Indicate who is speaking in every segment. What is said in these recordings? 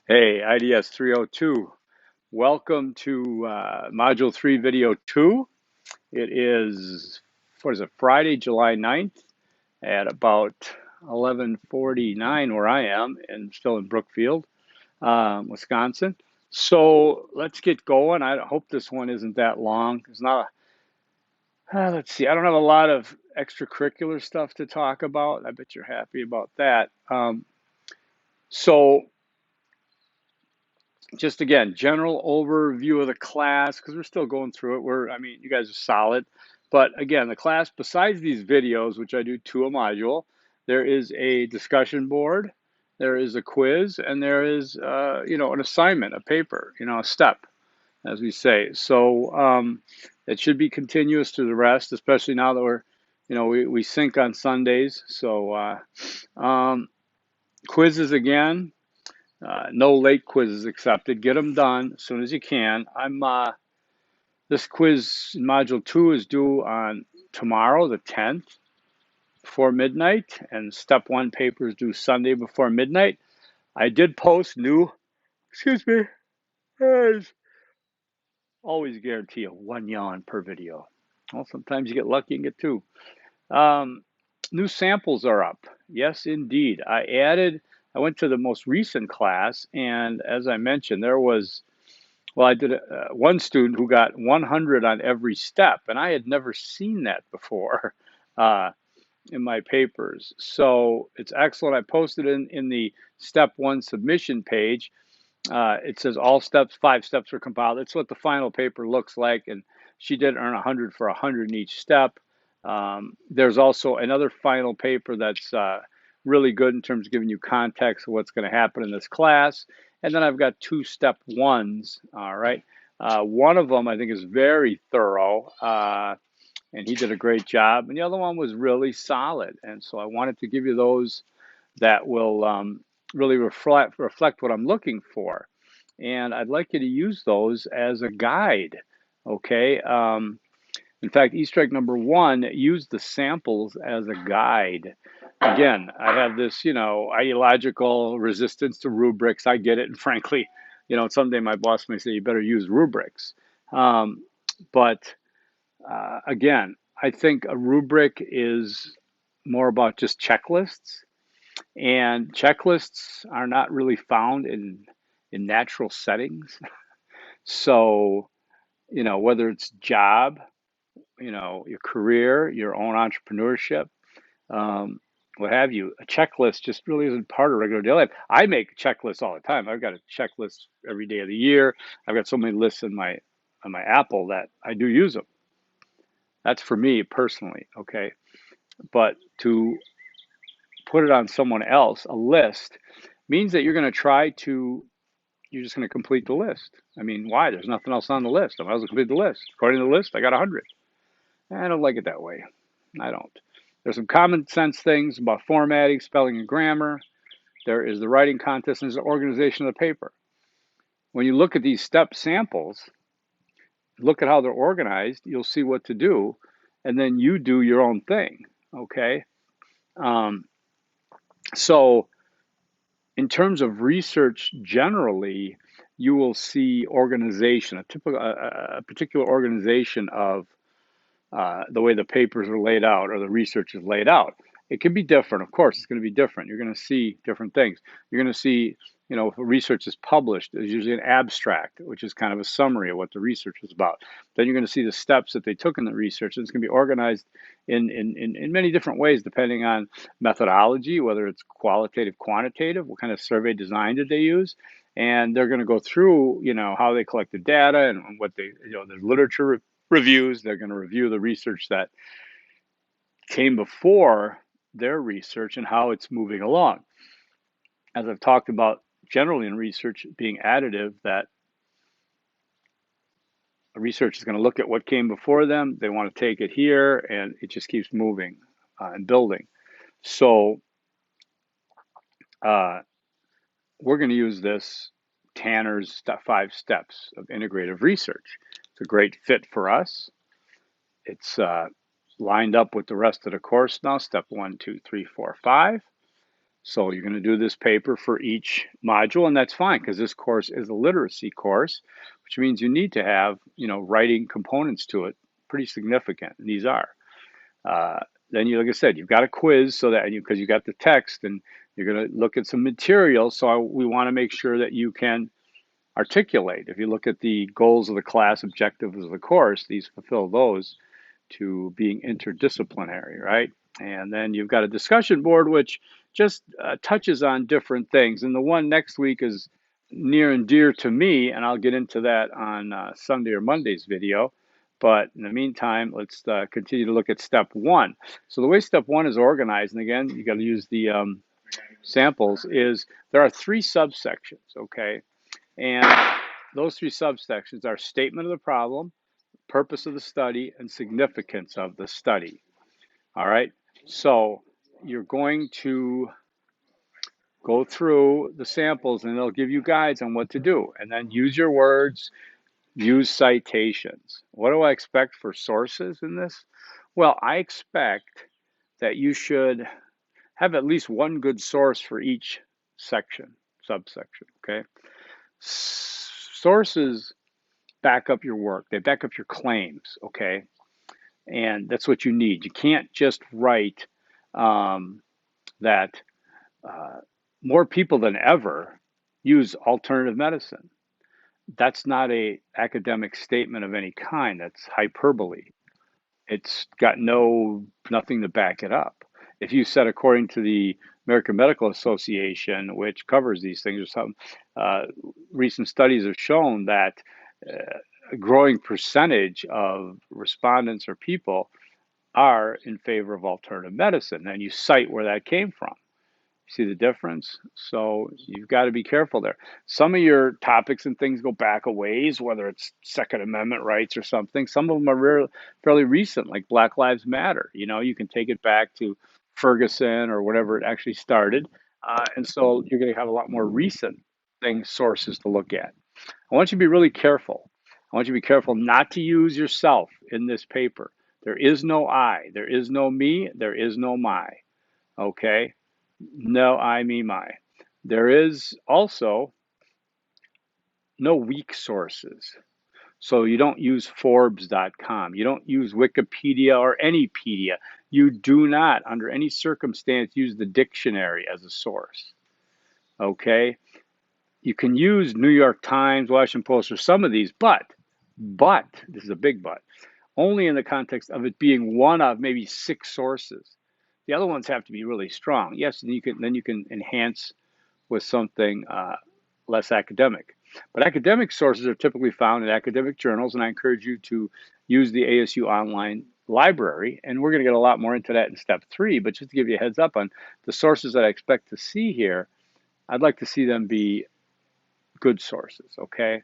Speaker 1: Hey, IDS 302. Welcome to Module 3, Video 2. It is, what is it, Friday, July 9th at about 11:49 where I am, and still in Brookfield, Wisconsin. So let's get going. I hope this one isn't that long. It's not, let's see, I don't have a lot of extracurricular stuff to talk about. I bet you're happy about that. So just again, general overview of the class because we're still going through it. I mean, you guys are solid. But again, the class, besides these videos, which I do two a module, there is a discussion board, there is a quiz, and there is, an assignment, a paper, a step, as we say. So it should be continuous to the rest, especially now that we sync on Sundays. So quizzes again. No late quizzes accepted. Get them done as soon as you can. This quiz in module 2 is due on tomorrow, the 10th, before midnight, and step 1 paper is due Sunday before midnight. I did post new, excuse me, I always guarantee you 1 yawn per video. Well, sometimes you get lucky and get 2. Um, New samples are up. Yes, indeed. I went to the most recent class, and as I mentioned, I did one student who got 100 on every step, and I had never seen that before uh, in my papers. So it's excellent. I posted in the step 1 submission page. It says all steps, 5 steps were compiled. It's what the final paper looks like, and she did earn 100 for 100 in each step. There's also another final paper that's really good in terms of giving you context of what's going to happen in this class. And then I've got 2 step 1s, all right? One of them I think is very thorough, and he did a great job. And the other one was really solid. And so I wanted to give you those that will really reflect what I'm looking for. And I'd like you to use those as a guide, okay? In fact, Easter egg number 1, use the samples as a guide. Again, I have this, ideological resistance to rubrics. I get it. And frankly, someday my boss may say, you better use rubrics. But again, I think a rubric is more about just checklists. And checklists are not really found in natural settings. So, whether it's job, your career, your own entrepreneurship, um, what have you, a checklist just really isn't part of regular daily life. I make checklists all the time. I've got a checklist every day of the year. I've got so many lists in my on my Apple that I do use them. That's for me personally, okay? But to put it on someone else, a list, means that you're just going to complete the list. I mean, why? There's nothing else on the list. I might as well complete the list. According to the list, I got 100. I don't like it that way. I don't. There's some common sense things about formatting, spelling, and grammar. There is the writing contest, and there's the organization of the paper. When you look at these step samples, look at how they're organized, you'll see what to do, and then you do your own thing, okay? Um, so in terms of research generally, you will see organization, a particular organization of the way the papers are laid out or the research is laid out. It can be different, of course. It's going to be different. You're going to see different things. You're going to see, if research is published, there's usually an abstract, which is kind of a summary of what the research was about. Then you're going to see the steps that they took in the research, and it's going to be organized in many different ways, depending on methodology, whether it's qualitative, quantitative, what kind of survey design did they use. And they're going to go through, how they collected data and what they, the literature reviews. They're going to review the research that came before their research and how it's moving along. As I've talked about generally in research being additive, that research is going to look at what came before them. They want to take it here, and it just keeps moving and building. So we're going to use this Tanner's 5 steps of integrative research. It's a great fit for us. It's lined up with the rest of the course now, step 1, 2, 3, 4, 5. So you're going to do this paper for each module, and that's fine because this course is a literacy course, which means you need to have, writing components to it, pretty significant. And these are. Uh, then you, like I said, you've got a quiz so that because you got the text and you're going to look at some material. So we want to make sure that you can articulate. If you look at the goals of the class, objectives of the course, these fulfill those to being interdisciplinary, right? And then you've got a discussion board, which just touches on different things. And the one next week is near and dear to me, and I'll get into that on Sunday or Monday's video. But in the meantime, let's continue to look at step one. So the way step one is organized, and again, you got to use the samples, is there are 3 subsections, okay? And those 3 subsections are statement of the problem, purpose of the study, and significance of the study. All right, so you're going to go through the samples and they'll give you guides on what to do, and then use your words, use citations. What do I expect for sources in this? Well, I expect that you should have at least one good source for each subsection, okay? Sources back up your work. They back up your claims, okay? And that's what you need. You can't just write that more people than ever use alternative medicine. That's not a academic statement of any kind. That's hyperbole. It's got nothing to back it up. If you said, according to the American Medical Association, which covers these things, or something, recent studies have shown that a growing percentage of respondents or people are in favor of alternative medicine, and you cite where that came from. See the difference? So you've got to be careful there. Some of your topics and things go back a ways, whether it's Second Amendment rights or something. Some of them are fairly recent, like Black Lives Matter. You can take it back to Ferguson or whatever it actually started. And so you're going to have a lot more recent sources to look at. I want you to be really careful. I want you to be careful not to use yourself in this paper. There is no I. There is no me. There is no my. Okay? No I, me, my. There is also no weak sources. So you don't use Forbes.com. You don't use Wikipedia or anypedia. You do not, under any circumstance, use the dictionary as a source. Okay? You can use New York Times, Washington Post, or some of these, but, this is a big but, only in the context of it being one of maybe 6 sources. The other ones have to be really strong. Yes, and then you can enhance with something less academic. But academic sources are typically found in academic journals, and I encourage you to use the ASU online library. And we're going to get a lot more into that in step 3, but just to give you a heads up on the sources that I expect to see here, I'd like to see them be good sources, okay?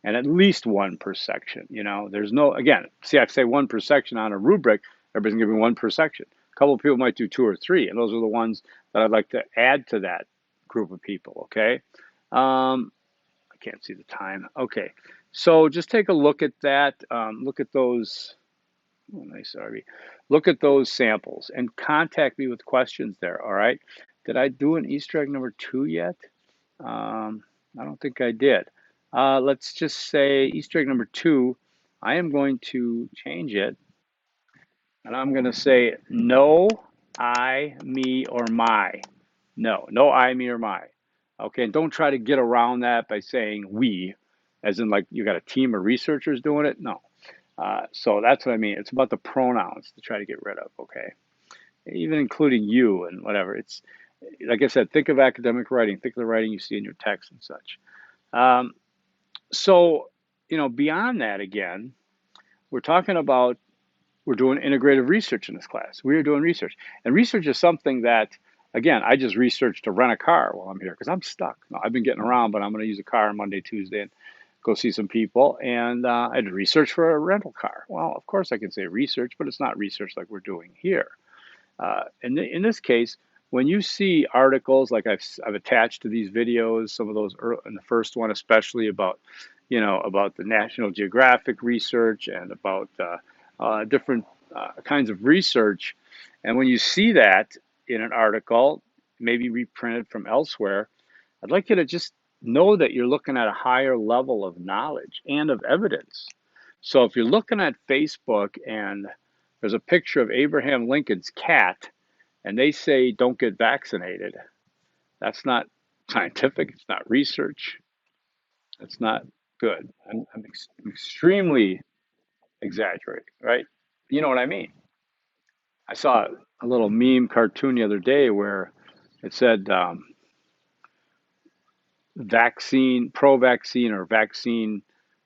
Speaker 1: And at least 1 per section. There's no, again, see, I say 1 per section on a rubric, everybody's giving 1 per section. A couple of people might do 2 or 3, and those are the ones that I'd like to add to that group of people, okay? I can't see the time. Okay, so just take a look at that. Look at those, look at those samples and contact me with questions there, all right? Did I do an Easter egg number 2 yet? I don't think I did. Let's just say Easter egg number 2, I am going to change it. And I'm going to say no, I, me, or my. No I, me, or my. Okay, and don't try to get around that by saying we, as in like you got a team of researchers doing it. No. So that's what I mean. It's about the pronouns to try to get rid of, okay? Even including you and whatever. It's, like I said, think of academic writing. Think of the writing you see in your text and such. So, beyond that, again, we're talking about, we're doing integrative research in this class. We are doing research. And research is something that, again, I just researched to rent a car while I'm here because I'm stuck. No, I've been getting around, but I'm going to use a car Monday, Tuesday, and go see some people. And I had to research for a rental car. Well, of course I can say research, but it's not research like we're doing here. In this case, when you see articles like I've attached to these videos, some of those in the first one, especially about, about the National Geographic research and about different kinds of research. And when you see that in an article, maybe reprinted from elsewhere. I'd like you to just know that you're looking at a higher level of knowledge and of evidence. So if you're looking at Facebook and there's a picture of Abraham Lincoln's cat and they say don't get vaccinated, that's not scientific, it's not research, it's not good. I'm extremely exaggerating, right? You know what I mean? I saw a little meme cartoon the other day where it said vaccine, pro vaccine or vaccine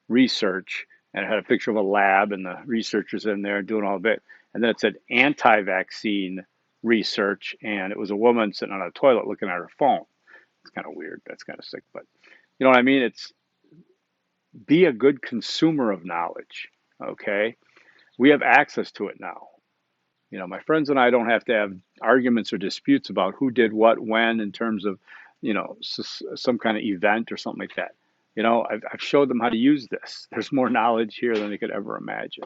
Speaker 1: research, and it had a picture of a lab and the researchers in there doing all of it. And then it said anti vaccine research, and it was a woman sitting on a toilet looking at her phone. It's kind of weird. That's kind of sick, but you know what I mean? It's be a good consumer of knowledge. Okay. We have access to it now. You know, my friends and I don't have to have arguments or disputes about who did what when in terms of, some kind of event or something like that. You know, I've showed them how to use this. There's more knowledge here than they could ever imagine.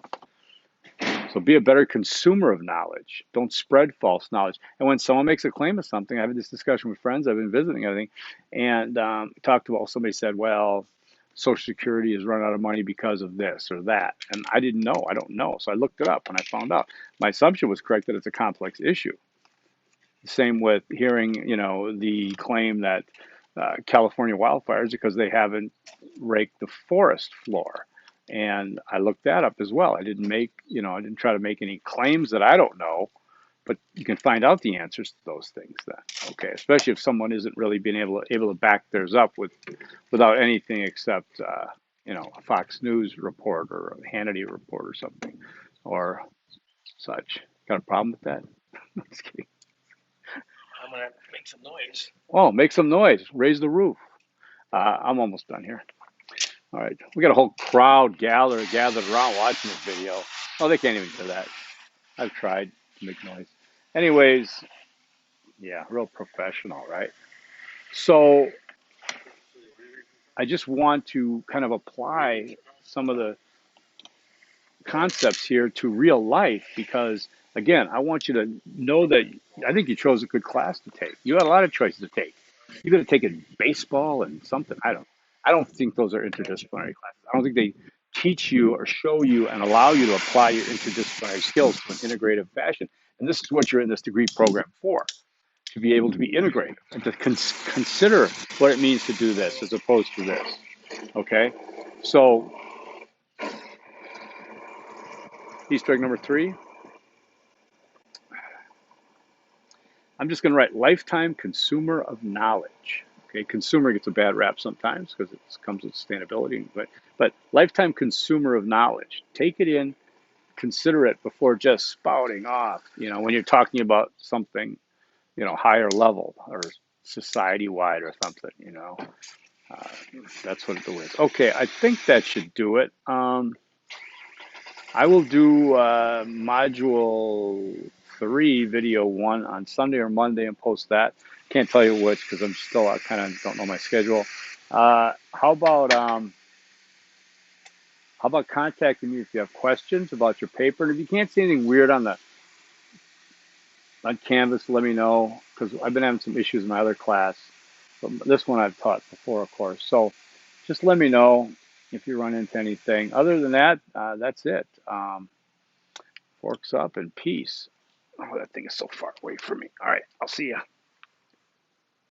Speaker 1: So be a better consumer of knowledge. Don't spread false knowledge. And when someone makes a claim of something, I have this discussion with friends. I've been visiting, I think, and talked about somebody said, well, Social Security has run out of money because of this or that. And I didn't know. I don't know. So I looked it up and I found out. My assumption was correct that it's a complex issue. Same with hearing, the claim that California wildfires because they haven't raked the forest floor. And I looked that up as well. I didn't try to make any claims that I don't know, but you can find out the answers to those things then. Okay, especially if someone isn't really being able to back theirs up without anything except a Fox News report or a Hannity report or something or such. Got a problem with that? Just kidding.
Speaker 2: I'm gonna make some noise.
Speaker 1: Oh, make some noise. Raise the roof. I'm almost done here. All right. We got a whole crowd gathered around watching this video. Oh, they can't even hear that. I've tried to make noise. Anyways, yeah, real professional, right? So I just want to kind of apply some of the concepts here to real life because, again, I want you to know that I think you chose a good class to take. You had a lot of choices to take. You could have taken baseball and something. I don't think those are interdisciplinary classes. I don't think they teach you or show you and allow you to apply your interdisciplinary skills to an integrative fashion. And this is what you're in this degree program for, to be able to be integrative and to consider what it means to do this as opposed to this. Okay? So, Easter egg number 3, I'm just going to write lifetime consumer of knowledge. Okay, consumer gets a bad rap sometimes because it comes with sustainability, but lifetime consumer of knowledge. Take it in, consider it before just spouting off. When you're talking about something, higher level or society wide or something. Uh, that's what it is. Okay, I think that should do it. I will do module 3, video 1 on Sunday or Monday and post that. Can't tell you which because I kind of don't know my schedule. How about contacting me if you have questions about your paper? And if you can't see anything weird on Canvas, let me know because I've been having some issues in my other class. But this one I've taught before, of course. So just let me know if you run into anything. Other than that, that's it. Forks up and peace. Oh, that thing is so far away from me. All right, I'll see ya.